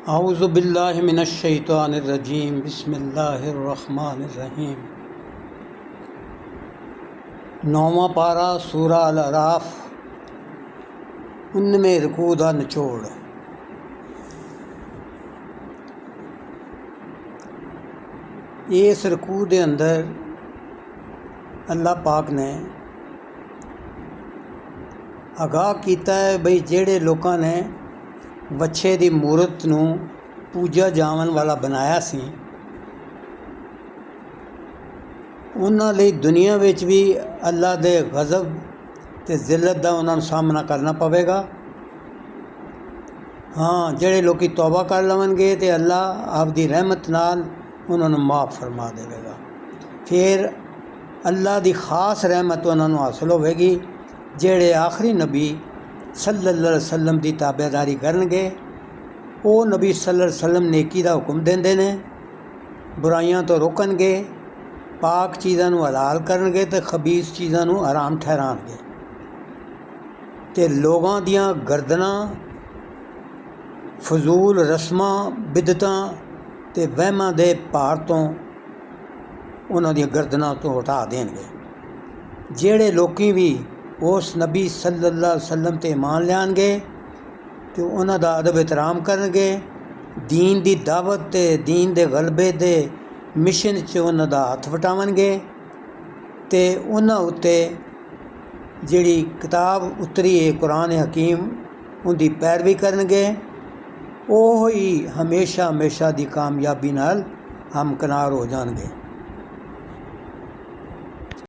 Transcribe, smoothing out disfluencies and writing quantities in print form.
आऊज़ु बिल्लाहि मिनश शैतानिर रजीम बिस्मिल्लाहिर रहमानिर रहीम। 9वां पारा सूरा अल अराफ 19वें रुकू दा निचोड़। इस रुकू दे अंदर अल्लाह पाक ने आगाह कीता है बई जेड़े लोगों ने वच्छे दी मूरत नूं पूजा जावन वाला बनाया सी, उन्हां लई दुनिया विच भी अल्लाह दे गज़ब ते ज़िल्लत दा उन्हां नूं सामना करना पवेगा। हाँ, जेड़े लोग तौबा कर लवणगे तो अल्लाह आपदी रहमत नाल उन्हां नूं माफ़ फरमा देवेगा। फिर अल्लाह दी खास रहमत उन्हां नूं हासिल होवेगी जेड़े आखिरी नबी सल्लल्लाहु अलैहि वसल्लम की ताबेदारी करनगे। वो नबी सल्लल्लाहु अलैहि वसल्लम नेकी का हुक्म देंदे ने, बुराइयां तो रोकणगे, पाक चीज़ां नूं हलाल करनगे तो खबीस चीज़ां नूं हराम ठहराणगे ते लोगां दियां गर्दनां फजूल रस्मां बिदतां ते वहमां दे भार तो उन्हां दियां गर्दनां तो हटा देणगे। जेड़े लोकी भी उस नबी सल्लल्लाहु अलैहि वसल्लम ते ईमान लियाणगे तो उन्हां दा अदब एहतराम करनगे, दीन दी दावत ते दीन दे गलबे दे मिशन च उन्हां दा हत्थ वटावणगे ते उन्हां उत्ते जिहड़ी किताब उतरी है कुरान हकीम उनकी पैरवी करनगे। वो ही हमेशा हमेशा दी कामयाबी नाल हमकिनार हो जाणगे।